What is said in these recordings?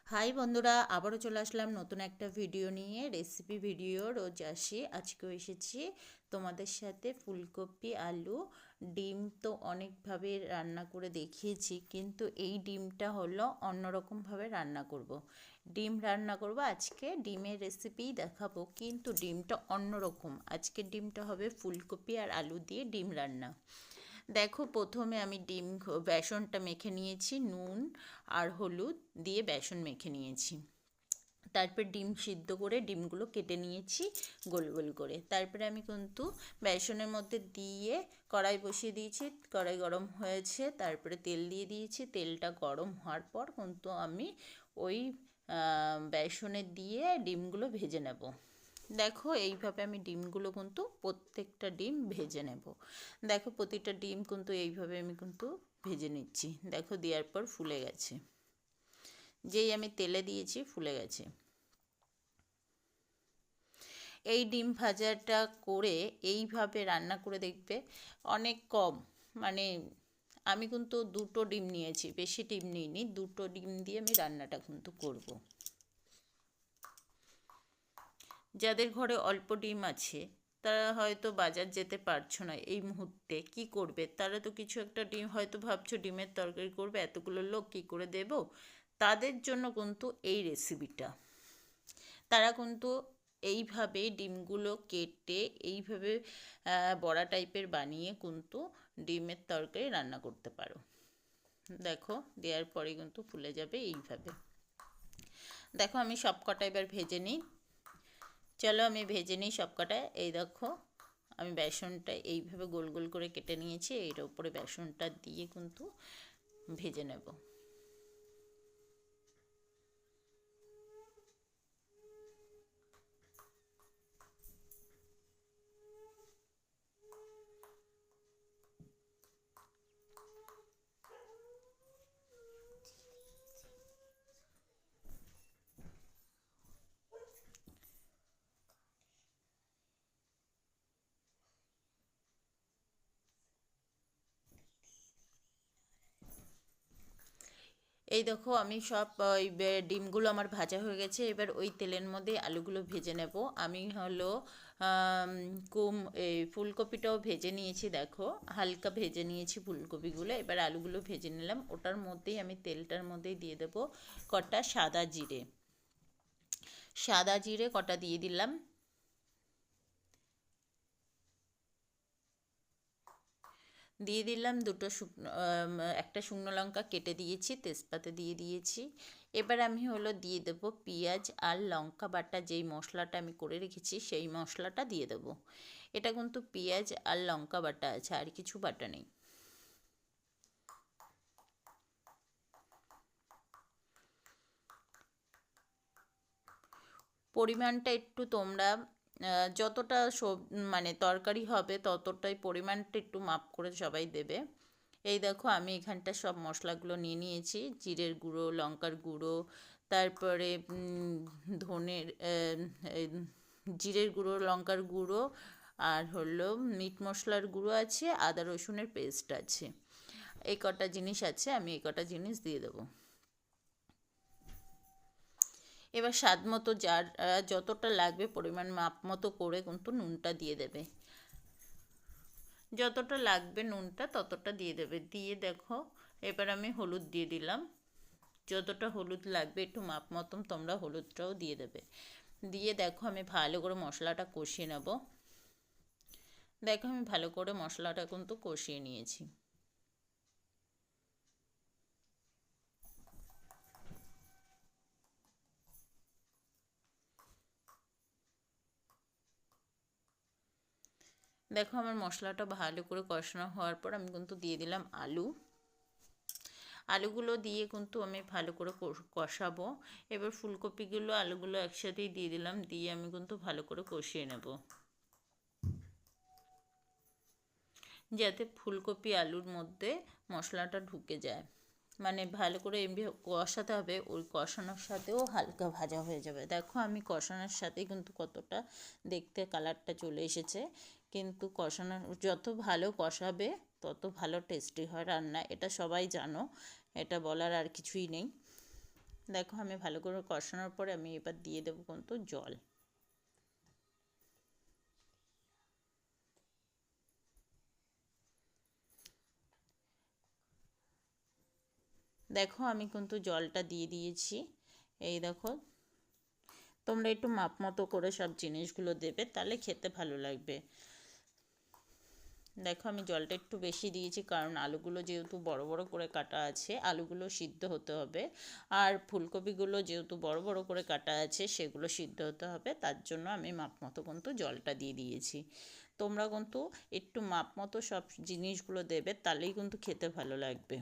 High বন্ধুরা, আবারও চলে আসলাম নতুন একটা ভিডিও নিয়ে। রেসিপি ভিডিও রোজ আসি, আজকেও এসেছি তোমাদের সাথে ফুলকপি আলু ডিম। তো অনেকভাবে রান্না করে দেখিয়েছি, কিন্তু এই ডিমটা হলো অন্যরকমভাবে রান্না করব। ডিম রান্না করব আজকে, ডিমের রেসিপিই দেখাবো, কিন্তু ডিমটা অন্যরকম। আজকের ডিমটা হবে ফুলকপি আর আলু দিয়ে ডিম রান্না। দেখো, প্রথমে আমি বেসনটা মেখে নিয়েছি, নুন আর হলুদ দিয়ে বেসন মেখে নিয়েছি। তারপর ডিম সিদ্ধ করে ডিমগুলো কেটে নিয়েছি গোল গোল করে। তারপরে আমি কিন্তু বেসনের মধ্যে দিয়ে কড়াই বসিয়ে দিয়েছি, কড়াই গরম হয়েছে, তারপরে তেল দিয়ে দিয়েছি। তেলটা গরম হওয়ার পর কিন্তু আমি ওই বেসনে দিয়ে ডিমগুলো ভেজে নেব। দেখো, এইভাবে আমি ডিমগুলো কিন্তু প্রত্যেকটা ডিম ভেজে নেব। দেখো, প্রতিটা ডিম কিন্তু এইভাবে আমি কিন্তু ভেজে নিচ্ছি। দেখো, দেওয়ার পর ফুলে গেছে, যেই আমি তেলে দিয়েছি ফুলে গেছে। এই ডিম ভাজাটা করে এইভাবে রান্না করে দেখবে, অনেক কম, মানে আমি কিন্তু দুটো ডিম নিয়েছি, বেশি ডিম নিইনি, দুটো ডিম দিয়ে আমি রান্নাটা কিন্তু করব। যাদের ঘরে অল্প ডিম আছে, তারা হয়তো বাজার যেতে পারছো না এই মুহূর্তে, কি করবে? তারা তো কিছু একটা ডিম হয়তো ভাবছো ডিমের তরকারি করবে, এতগুলো লোক কি করে দেব। তাদের জন্য কিন্তু এই রেসিপিটা। তারা কিন্তু এইভাবে ডিমগুলো কেটে এইভাবে বড়া টাইপের বানিয়ে কিন্তু ডিমের তরকারি রান্না করতে পারো। দেখো, দেওয়ার পরে কিন্তু ফুলে যাবে এইভাবে। দেখো, আমি সব কটা এবার ভেজে নিই। চলো আমি ভেজে নিই সব কটা। এই দেখো, আমি বেসনটা এইভাবে গোল গোল করে কেটে নিয়েছি, এর উপরে বেসনটা দিয়ে কিন্তু ভেজে নেব। এই দেখো, আমি সব ওই ডিমগুলো আমার ভাজা হয়ে গেছে। এবার ওই তেলের মধ্যে আলুগুলো ভেজে নেব। আমি হলো আম, কুম এই ফুলকপিটাও ভেজে নিয়েছি। দেখো, হালকা ভেজে নিয়েছি ফুলকপিগুলো। এবার আলুগুলো ভেজে নিলাম, ওটার মধ্যেই আমি তেলটার মধ্যেই দিয়ে দেব কটা সাদা জিরে। সাদা জিরে কটা দিয়ে দিলাম। দিয়ে দিলাম একটা শুকনো লঙ্কা কেটে দিয়েছি, তেজপাতা দিয়ে দিয়েছি। এবার আমি হলো দিয়ে দেবো পেঁয়াজ আর লঙ্কা বাটা, যেই মশলাটা আমি করে রেখেছি সেই মশলাটা দিয়ে দেবো। এটা কিন্তু পেঁয়াজ আর লঙ্কা বাটা আছে, আর কিছু বাটা নেই। পরিমাণটা একটু তোমরা যতটা মানে তরকারি হবে ততটাই পরিমাণটা একটু মাপ করে সবাই দেবে। এই দেখো, আমি এখানটা সব মশলাগুলো নিয়ে নিয়েছি, জিরের গুঁড়ো, লঙ্কার গুঁড়ো, তারপরে ধনের এই জিরের গুঁড়ো, লঙ্কার গুঁড়ো, আর হলো মিট মশলার গুঁড়ো আছে, আদা রসুনের পেস্ট আছে। এই কটা জিনিস আছে, আমি এই কটা জিনিস দিয়ে দেবো। এবার স্বাদ মতো যার যতটা লাগবে পরিমাণ মাপ মতো করে কিন্তু নুনটা দিয়ে দেবে। যতটা লাগবে নুনটা ততটা দিয়ে দেবে। দিয়ে দেখো, এবার আমি হলুদ দিয়ে দিলাম। যতটা হলুদ লাগবে একটু মাপ মতন তোমরা হলুদটাও দিয়ে দেবে। দিয়ে দেখো, আমি ভালো করে মশলাটা কষিয়ে নেব। দেখো, আমি ভালো করে মশলাটা কিন্তু কষিয়ে নিয়েছি। দেখো, আমার মশলাটা ভালো করে কষানো হওয়ার পর আমি কিন্তু দিয়ে দিলাম আলু। আলুগুলো দিয়ে কিন্তু আমি ভালো করে কষাবো। এবার ফুলকপিগুলো আলুগুলো একসাথেই দিয়ে দিলাম, দিয়ে আমি কিন্তু ভালো করে কষিয়ে নেব, যাতে ফুলকপি আলুর মধ্যে মশলাটা ঢুকে যায়। মানে ভালো করে এমনি কষাতে হবে, ওই কষানোর সাথেও হালকা ভাজা হয়ে যাবে। দেখো, আমি কষানোর সাথেই কিন্তু কতটা দেখতে কালারটা চলে এসেছে। কিন্তু কষানো যত ভালো কষাবে তত ভালো টেস্টি হয় রান্না, এটা সবাই জানো, এটা বলার আর কিছুই নেই। দেখো আমি ভালো করে কষানোর পরে আমি এবার দিয়ে দেবো কিন্তু জল। দেখো আমি কিন্তু জলটা দিয়ে দিয়েছি। এই দেখো, তোমরা একটু মাপ মতো করে সব জিনিসগুলো দেবে, তাহলে খেতে ভালো লাগবে। দেখো আমি জলটা একটু বেশি দিয়েছি, কারণ আলুগুলো যেহেতু বড় বড় করে কাটা আছে, আলুগুলো সিদ্ধ হতে হবে। আর ফুলকপিগুলো যেহেতু বড় বড় করে কাটা আছে, সেগুলো সিদ্ধ হতে হবে, তার জন্য আমি মাপ মতো কিন্তু জলটা দিয়ে দিয়েছি। তোমরা কিন্তু একটু মাপ মতো সব জিনিসগুলো দেবে, তাহলেই কিন্তু খেতে ভালো লাগবে।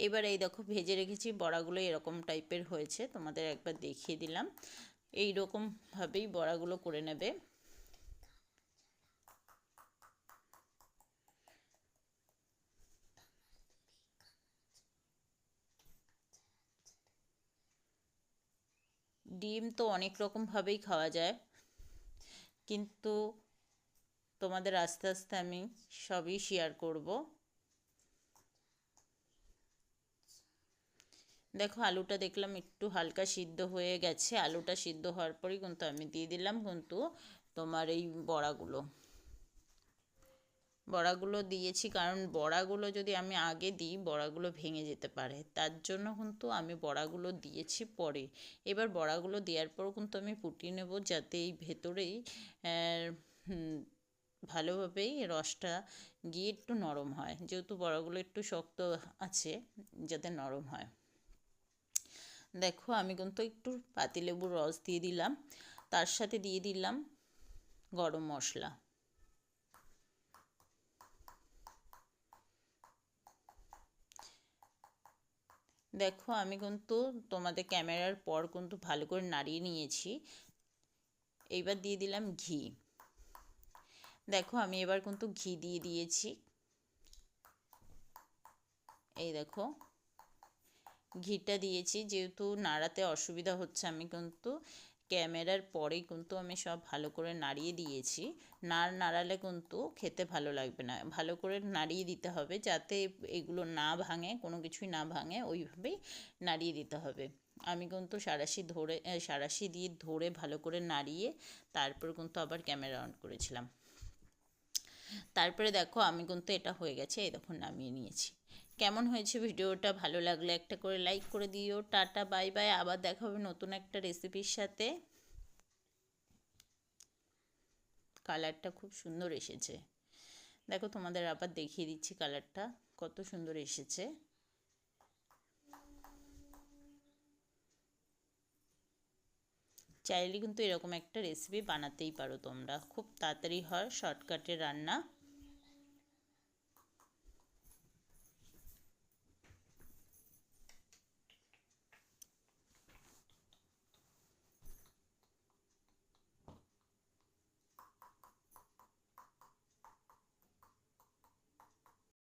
এবার এই দেখো ভেজে রেখেছি বড়াগুলো এরকম টাইপের হয়েছে, তোমাদের একবার দেখিয়ে দিলাম। এই রকমভাবেই বড়াগুলো করে নেবে। ডিম তো অনেক রকমভাবেই খাওয়া যায়, কিন্তু তোমাদের আস্তে আস্তে আমি সবই শেয়ার করব। দেখো আলুটা দেখলাম একটু হালকা সিদ্ধ হয়ে গেছে, আলুটা সিদ্ধ হওয়ার পরেই কিন্তু আমি দিয়ে দিলাম কিন্তু তোমার এই বড়াগুলো। বড়াগুলো দিয়েছি, কারণ বড়াগুলো যদি আমি আগে দিই বড়াগুলো ভেঙে যেতে পারে, তার জন্য কিন্তু আমি বড়াগুলো দিয়েছি পরে। এবার বড়াগুলো দেওয়ার পরও কিন্তু আমি ফুটিয়ে নেব, যাতে এই ভেতরেই ভালোভাবেই রসটা গিয়ে একটু নরম হয়, যেহেতু বড়াগুলো একটু শক্ত আছে, যাতে নরম হয়। দেখো আমি কিন্তু একটু পাতিলেবুর রস দিয়ে দিলাম, তার সাথে দিয়ে দিলাম গরম মশলা। দেখো আমি কিন্তু তোমাদের ক্যামেরার পর কিন্তু ভালো করে নাড়িয়ে নিয়েছি। এইবার দিয়ে দিলাম ঘি। দেখো আমি এবার কিন্তু ঘি দিয়ে দিয়েছি। এই দেখো ঘিটা দিয়েছি, যেহেতু নাড়াতে অসুবিধা হচ্ছে, আমি কিন্তু ক্যামেরার পরেই কিন্তু আমি সব ভালো করে নাড়িয়ে দিয়েছি। না নাড়ালে কিন্তু খেতে ভালো লাগবে না, ভালো করে নাড়িয়ে দিতে হবে, যাতে এগুলো না ভাঙে, কোনো কিছুই না ভাঙে, ওইভাবেই নাড়িয়ে দিতে হবে। আমি কিন্তু সাঁড়াশি দিয়ে ধরে ভালো করে নাড়িয়ে তারপর কিন্তু আবার ক্যামেরা অন করেছিলাম। তারপরে দেখো আমি কিন্তু এটা হয়ে গেছে, এই দেখো নামিয়ে নিয়েছি। কেমন হয়েছে ভিডিওটা? ভালো লাগলে একটা করে লাইক করে দিও। টাটা বাই বাই, আবার দেখা হবে নতুন একটা রেসিপির সাথে। কালারটা খুব সুন্দর এসেছে, দেখো তোমাদের আবার দেখিয়ে দিচ্ছি কালারটা কত সুন্দর এসেছে। চাইলে কিন্তু এরকম একটা রেসিপি বানাতেই পারো তোমরা, খুব তাড়াতাড়ি হয়, শর্টকাটে রান্না।